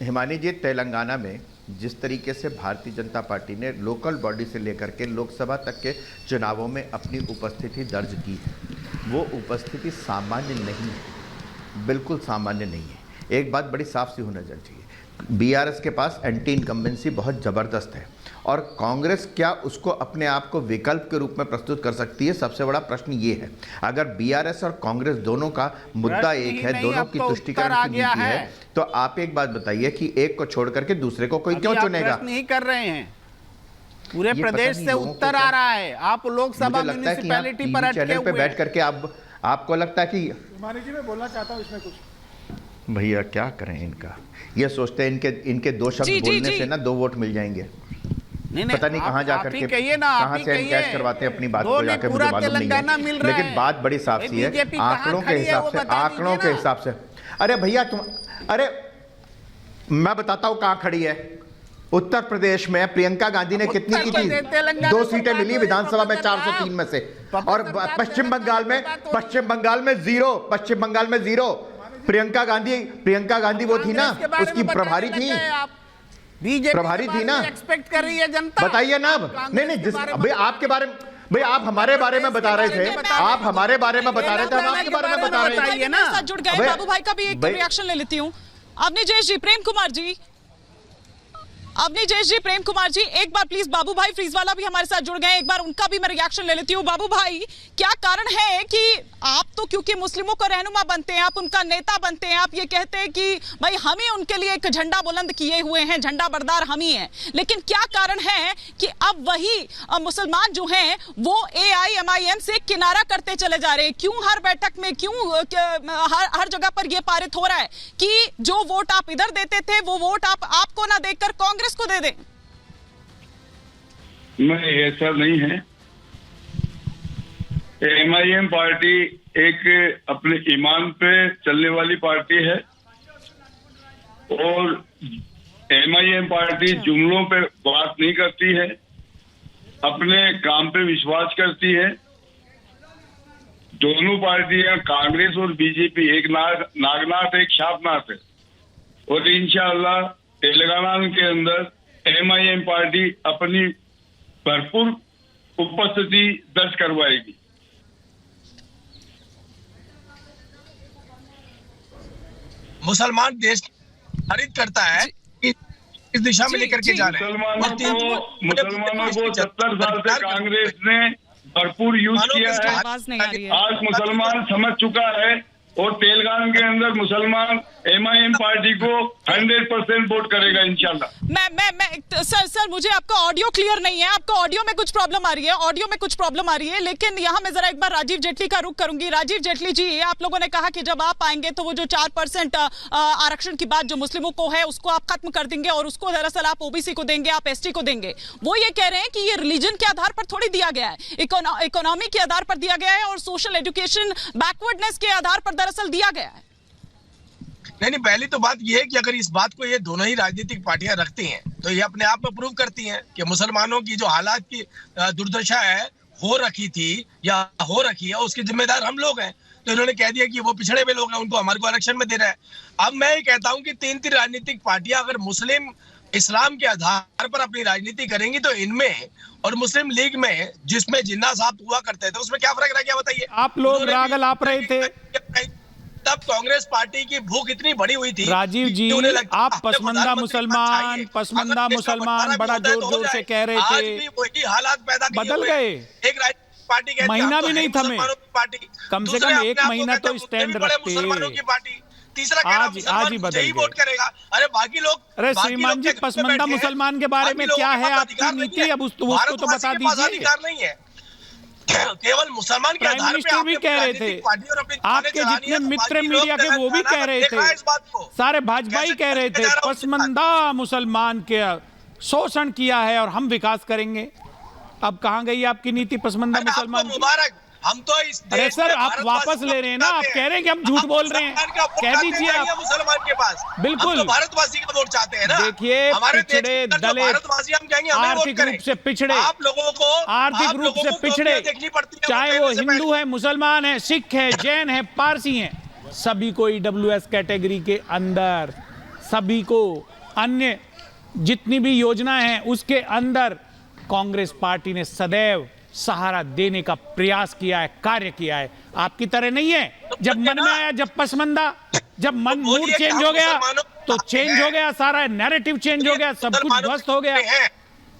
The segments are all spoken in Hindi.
हिमानी जी, तेलंगाना में जिस तरीके से भारतीय जनता पार्टी ने लोकल बॉडी से लेकर के लोकसभा तक के चुनावों में अपनी उपस्थिति दर्ज की है, वो उपस्थिति सामान्य नहीं है, बिल्कुल सामान्य नहीं है। एक बात बड़ी साफ सी होना चाहिए, बीआरएस के पास एंटी इनकम्बेंसी बहुत ज़बरदस्त है और कांग्रेस क्या उसको अपने आप को विकल्प के रूप में प्रस्तुत कर सकती है? सबसे बड़ा प्रश्न ये है। अगर बीआरएस और कांग्रेस दोनों का मुद्दा एक है, दोनों की तुष्टीकरण की नीति है, तो आप एक बात बताइए कि एक को छोड़ करके दूसरे को कोई क्यों चुनेगा? नहीं कर रहे हैं, पूरे प्रदेश से उत्तर आ रहा है। आप लोकसभा म्युनिसिपैलिटी पर अटके हुए बैठ करके आपको लगता है कि हिमानी जी मैं बोलना चाहता हूँ इसमें कुछ। भैया क्या करें इनका, ये सोचते हैं इनके दो शब्द बोलने से ना 2 वोट मिल जाएंगे। नहीं, पता नहीं कहाँ जाकर के कहाँ से एनकैश करवाते हैं अपनी बात को जाकर, मुझे मालूम नहीं है। लेकिन बात बड़ी साफ सी है, आंकड़ों के हिसाब से अरे भैया अरे मैं बताता हूँ कहाँ खड़ी है। उत्तर प्रदेश में प्रियंका गांधी ने कितनी की थी? 2 सीटें मिली विधानसभा में 403 में से। और पश्चिम बंगाल में जीरो। प्रियंका गांधी वो थी ना, उसकी प्रभारी थी ना। एक्सपेक्ट कर रही है जनता, बताइए ना। नहीं जिस भाई आपके बारे में, भाई आप हमारे बारे में बता रहे थे, हम आपके बारे में बता रहे थे ना। जुड़ गए बाबू भाई का भी एक रिएक्शन ले लेती हूँ। आपने जयेश जी, प्रेम कुमार जी एक बार प्लीज, बाबू भाई फ्रीजवाला भी हमारे साथ जुड़ गए, एक बार उनका भी मैं रिएक्शन ले लेती हूँ। बाबू भाई, क्या कारण है कि आप तो क्योंकि मुस्लिमों को रहनुमा बनते हैं, आप उनका नेता बनते हैं, आप ये कहते हैं कि भाई हम ही उनके लिए एक झंडा बुलंद किए हुए हैं, झंडा बरदार हम ही हैं, लेकिन क्या कारण है कि अब वही मुसलमान जो हैं वो AIMIM से किनारा करते चले जा रहे हैं? क्यों हर बैठक में, क्यों हर जगह पर यह पारित हो रहा है कि जो वोट आप इधर देते थे वो वोट आपको ना देकर कांग्रेस को दे दें? नहीं, ऐसा नहीं है। MIM पार्टी एक अपने ईमान पे चलने वाली पार्टी है और MIM पार्टी जुमलों पे बात नहीं करती है, अपने काम पे विश्वास करती है। दोनों पार्टियां कांग्रेस और बीजेपी एक नागनाथ एक शापनाथ है और इंशाअल्लाह तेलंगाना के अंदर MIM पार्टी अपनी भरपूर उपस्थिति दर्ज करवाएगी। मुसलमान देश खरीद करता है कि इस दिशा में लेकर के जा रहे हैं। मुसलमानों को 70 साल से कांग्रेस ने भरपूर यूज किया है। आज मुसलमान समझ चुका है और तेलंगाना के अंदर मुसलमान MIM पार्टी को 100% वोट करेगा इंशाल्लाह। मैं सर मुझे आपका ऑडियो क्लियर नहीं है, आपका ऑडियो में कुछ प्रॉब्लम आ रही है, लेकिन यहाँ मैं जरा एक बार राजीव जेटली का रुख करूंगी। राजीव जेटली जी, आप लोगों ने कहा कि जब आप आएंगे तो वो जो 4% आरक्षण की बात जो मुस्लिमों को है उसको आप खत्म कर देंगे और उसको दरअसल आप OBC को देंगे, आप ST को देंगे। वो ये कह रहे हैं कि ये रिलीजन के आधार पर थोड़ी दिया गया है, इकोनॉमी के आधार पर दिया गया है और सोशल एजुकेशन बैकवर्डनेस के आधार पर दरअसल दिया गया है। नहीं, पहली तो बात यह है कि अगर इस बात को ये दोनों ही राजनीतिक पार्टियां रखती हैं तो ये अपने आप में प्रूव करती हैं कि मुसलमानों की जो हालात की दुर्दशा है हो रखी थी या हो रखी है उसके जिम्मेदार हम लोग हैं। तो इन्होंने कह दिया कि वो पिछड़े हुए लोग हैं, उनको हमारे को आरक्षण में दे रहा है। अब मैं ये कहता हूं कि 3 राजनीतिक पार्टियां अगर मुस्लिम इस्लाम के आधार पर अपनी राजनीति करेंगी तो इनमें और मुस्लिम लीग में जिसमें जिन्ना साहब हुआ करते थे उसमें क्या फर्क रह गया बताइए? आप लोग राग अलाप रहे थे तब कांग्रेस पार्टी की भूख इतनी बड़ी हुई थी। राजीव जी, आप पसमंदा मुसलमान बड़ा जोर जोर से कह रहे थे, वही हालात पैदा बदल गए। एक पार्टी कहती महीना भी नहीं था, कम से कम 1 महीना तो स्टैंड रखते। तीसरा आज ही बदल वोट करेगा। अरे बाकी लोग, अरे श्रीमान जी, पसमंदा मुसलमान के बारे में क्या है आपकी नीति? अब उसको तो बता दीजिए। नहीं है, केवल मुसलमान के आधार पे भी कह रहे थे, आपके जितने मित्र मीडिया के वो भी कह रहे थे, सारे भाजपा ही कह रहे थे पसमंदा मुसलमान के शोषण किया है और हम विकास करेंगे। अब कहां गई आपकी नीति पसमंदा मुसलमान? मुबारक, हम तो इस अरे सर आप वापस ले रहे हैं ना, आप कह रहे हैं कि हम झूठ बोल रहे हैं, कह दीजिए आप। मुसलमान के पास बिल्कुल तो भारतवासी का वोट चाहते हैं ना। देखिए, पिछड़े दलित, भारतवासी हम कहेंगे आर्थिक रूप से पिछड़े, आप लोगों को आर्थिक रूप से पिछड़े, चाहे वो हिंदू है, मुसलमान है, सिख है, जैन है, पारसी है, सभी को EWS कैटेगरी के अंदर सभी को अन्य जितनी भी योजनाएं हैं उसके अंदर कांग्रेस पार्टी ने सदैव सहारा देने का प्रयास किया है, कार्य किया है। आपकी तरह नहीं है जब मन में आया, जब पसमंदा, जब मन मूड चेंज हो गया तो चेंज हो गया, सारा नैरेटिव चेंज हो गया, सब कुछ ध्वस्त हो गया।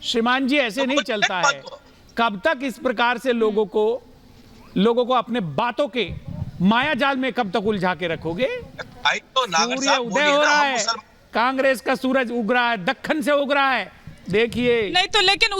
श्रीमान जी ऐसे नहीं चलता है। कब तक इस प्रकार से लोगों को अपने बातों के माया जाल में कब तक उलझा के रखोगे? सूर्य उदय हो रहा है, कांग्रेस का सूरज उग रहा है, दक्कन से उग रहा है, देखिए। नहीं तो लेकिन